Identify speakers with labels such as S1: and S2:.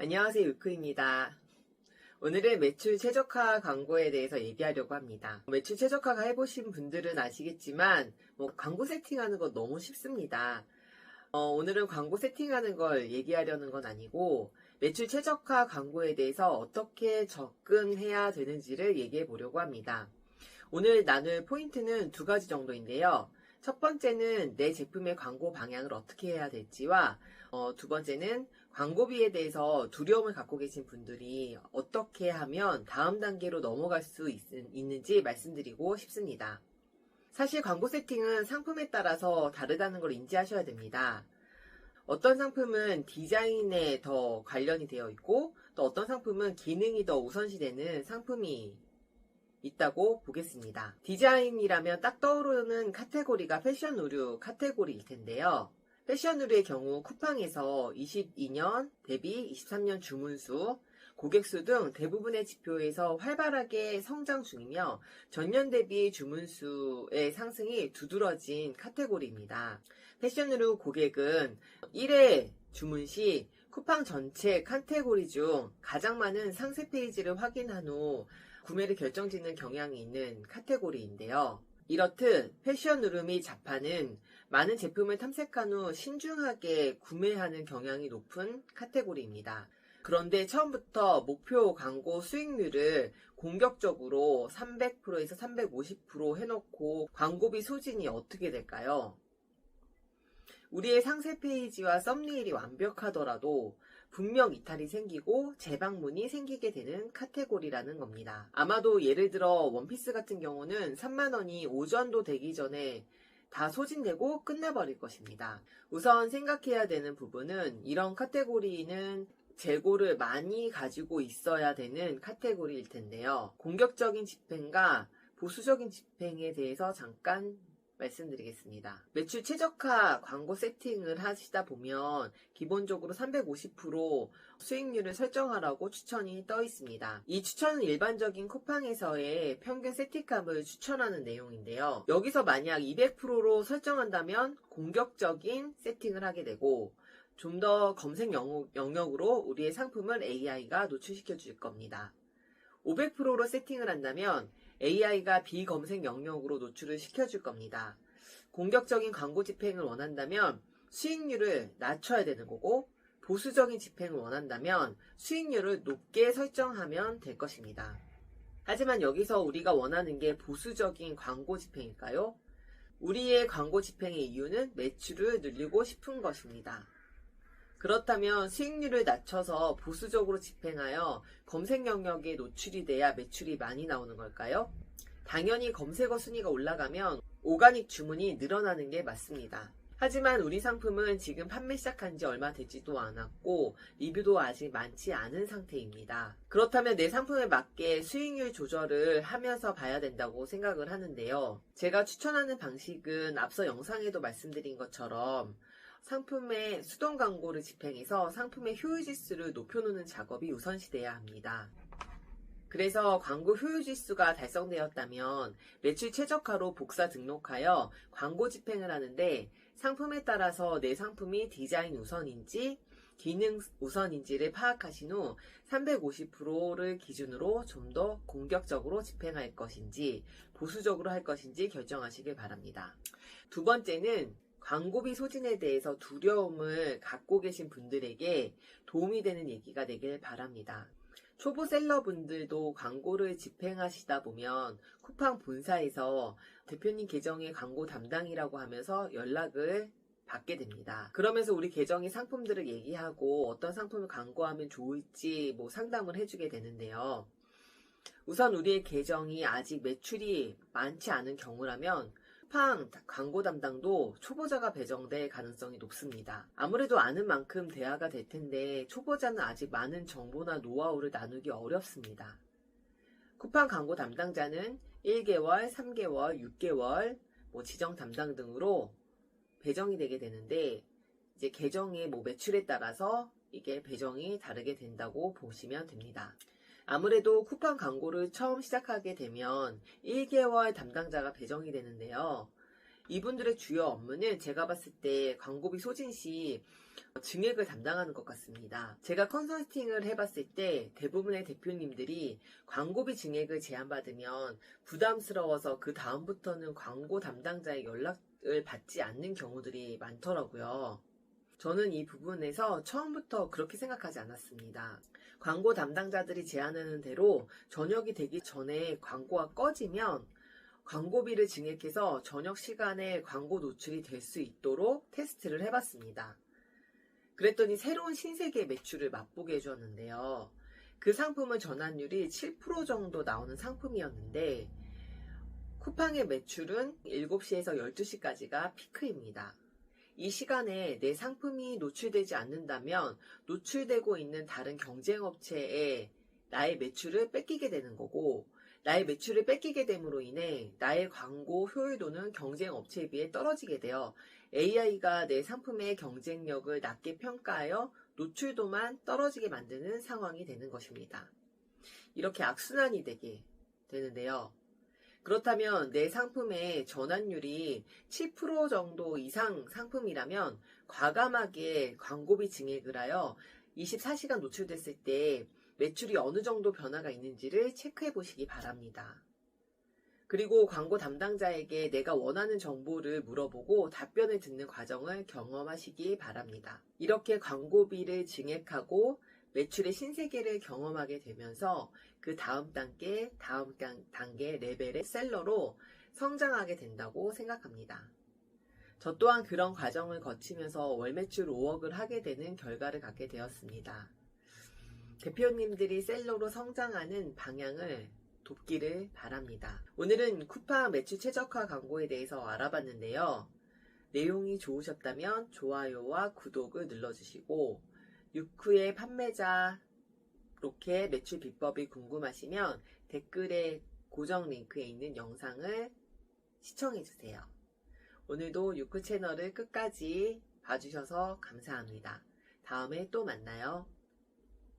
S1: 안녕하세요, 유크입니다. 오늘은 매출 최적화 광고에 대해서 얘기하려고 합니다. 매출 최적화가 해보신 분들은 아시겠지만 광고 세팅하는 거 너무 쉽습니다. 오늘은 광고 세팅하는 걸 얘기하려는 건 아니고 매출 최적화 광고에 대해서 어떻게 접근해야 되는지를 얘기해 보려고 합니다. 오늘 나눌 포인트는 두 가지 정도인데요. 첫 번째는 내 제품의 광고 방향을 어떻게 해야 될지와 두 번째는 광고비에 대해서 두려움을 갖고 계신 분들이 어떻게 하면 다음 단계로 넘어갈 수 있는지 말씀드리고 싶습니다. 사실 광고 세팅은 상품에 따라서 다르다는 걸 인지하셔야 됩니다. 어떤 상품은 디자인에 더 관련이 되어 있고 또 어떤 상품은 기능이 더 우선시되는 상품이 있다고 보겠습니다. 디자인이라면 딱 떠오르는 카테고리가 패션 의류 카테고리일 텐데요. 패션 의류의 경우 쿠팡에서 22년 대비 23년 주문수, 고객수 등 대부분의 지표에서 활발하게 성장 중이며 전년 대비 주문수의 상승이 두드러진 카테고리입니다. 패션 의류 고객은 1회 주문 시 쿠팡 전체 카테고리 중 가장 많은 상세 페이지를 확인한 후 구매를 결정짓는 경향이 있는 카테고리인데요. 이렇듯 패션 의류 및 자파는 많은 제품을 탐색한 후 신중하게 구매하는 경향이 높은 카테고리입니다. 그런데 처음부터 목표 광고 수익률을 공격적으로 300%에서 350% 해놓고 광고비 소진이 어떻게 될까요? 우리의 상세 페이지와 썸네일이 완벽하더라도 분명 이탈이 생기고 재방문이 생기게 되는 카테고리라는 겁니다. 아마도 예를 들어 원피스 같은 경우는 3만원이 오전도 되기 전에 다 소진되고 끝나버릴 것입니다. 우선 생각해야 되는 부분은 이런 카테고리는 재고를 많이 가지고 있어야 되는 카테고리일 텐데요. 공격적인 집행과 보수적인 집행에 대해서 잠깐 말씀드리겠습니다. 매출 최적화 광고 세팅을 하시다 보면 기본적으로 350% 수익률을 설정하라고 추천이 떠 있습니다. 이 추천은 일반적인 쿠팡에서의 평균 세팅값을 추천하는 내용인데요. 여기서 만약 200%로 설정한다면 공격적인 세팅을 하게 되고 좀 더 검색 영역으로 우리의 상품을 AI가 노출시켜 줄 겁니다. 500%로 세팅을 한다면 AI가 비검색 영역으로 노출을 시켜줄 겁니다. 공격적인 광고 집행을 원한다면 수익률을 낮춰야 되는 거고 보수적인 집행을 원한다면 수익률을 높게 설정하면 될 것입니다. 하지만 여기서 우리가 원하는 게 보수적인 광고 집행일까요? 우리의 광고 집행의 이유는 매출을 늘리고 싶은 것입니다. 그렇다면 수익률을 낮춰서 보수적으로 집행하여 검색 영역에 노출이 돼야 매출이 많이 나오는 걸까요? 당연히 검색어 순위가 올라가면 오가닉 주문이 늘어나는 게 맞습니다. 하지만 우리 상품은 지금 판매 시작한 지 얼마 되지도 않았고 리뷰도 아직 많지 않은 상태입니다. 그렇다면 내 상품에 맞게 수익률 조절을 하면서 봐야 된다고 생각을 하는데요. 제가 추천하는 방식은 앞서 영상에도 말씀드린 것처럼 상품의 수동 광고를 집행해서 상품의 효율지수를 높여놓는 작업이 우선시돼야 합니다. 그래서 광고 효율지수가 달성되었다면 매출 최적화로 복사 등록하여 광고 집행을 하는데 상품에 따라서 내 상품이 디자인 우선인지 기능 우선인지를 파악하신 후 350%를 기준으로 좀 더 공격적으로 집행할 것인지 보수적으로 할 것인지 결정하시길 바랍니다. 두 번째는 광고비 소진에 대해서 두려움을 갖고 계신 분들에게 도움이 되는 얘기가 되길 바랍니다. 초보 셀러분들도 광고를 집행하시다 보면 쿠팡 본사에서 대표님 계정의 광고 담당이라고 하면서 연락을 받게 됩니다. 그러면서 우리 계정의 상품들을 얘기하고 어떤 상품을 광고하면 좋을지 상담을 해주게 되는데요. 우선 우리의 계정이 아직 매출이 많지 않은 경우라면 쿠팡 광고 담당도 초보자가 배정될 가능성이 높습니다. 아무래도 아는 만큼 대화가 될 텐데 초보자는 아직 많은 정보나 노하우를 나누기 어렵습니다. 쿠팡 광고 담당자는 1개월, 3개월, 6개월, 지정 담당 등으로 배정이 되게 되는데 이제 계정의 매출에 따라서 이게 배정이 다르게 된다고 보시면 됩니다. 아무래도 쿠팡 광고를 처음 시작하게 되면 1개월 담당자가 배정이 되는데요. 이분들의 주요 업무는 제가 봤을 때 광고비 소진 시 증액을 담당하는 것 같습니다. 제가 컨설팅을 해봤을 때 대부분의 대표님들이 광고비 증액을 제안받으면 부담스러워서 그 다음부터는 광고 담당자의 연락을 받지 않는 경우들이 많더라고요. 저는 이 부분에서 처음부터 그렇게 생각하지 않았습니다. 광고 담당자들이 제안하는 대로 저녁이 되기 전에 광고가 꺼지면 광고비를 증액해서 저녁 시간에 광고 노출이 될 수 있도록 테스트를 해봤습니다. 그랬더니 새로운 신세계의 매출을 맛보게 해주었는데요. 그 상품은 전환율이 7% 정도 나오는 상품이었는데 쿠팡의 매출은 7시에서 12시까지가 피크입니다. 이 시간에 내 상품이 노출되지 않는다면 노출되고 있는 다른 경쟁업체에 나의 매출을 뺏기게 되는 거고, 나의 매출을 뺏기게 됨으로 인해 나의 광고 효율도는 경쟁업체에 비해 떨어지게 되어 AI가 내 상품의 경쟁력을 낮게 평가하여 노출도만 떨어지게 만드는 상황이 되는 것입니다. 이렇게 악순환이 되게 되는데요. 그렇다면 내 상품의 전환율이 7% 정도 이상 상품이라면 과감하게 광고비 증액을 하여 24시간 노출됐을 때 매출이 어느 정도 변화가 있는지를 체크해 보시기 바랍니다. 그리고 광고 담당자에게 내가 원하는 정보를 물어보고 답변을 듣는 과정을 경험하시기 바랍니다. 이렇게 광고비를 증액하고 매출의 신세계를 경험하게 되면서 그 다음 단계 레벨의 셀러로 성장하게 된다고 생각합니다. 저 또한 그런 과정을 거치면서 월 매출 5억을 하게 되는 결과를 갖게 되었습니다. 대표님들이 셀러로 성장하는 방향을 돕기를 바랍니다. 오늘은 쿠팡 매출 최적화 광고에 대해서 알아봤는데요. 내용이 좋으셨다면 좋아요와 구독을 눌러주시고 유쿠의 판매자 로켓 매출 비법이 궁금하시면 댓글에 고정 링크에 있는 영상을 시청해주세요. 오늘도 유쿠 채널을 끝까지 봐주셔서 감사합니다. 다음에 또 만나요.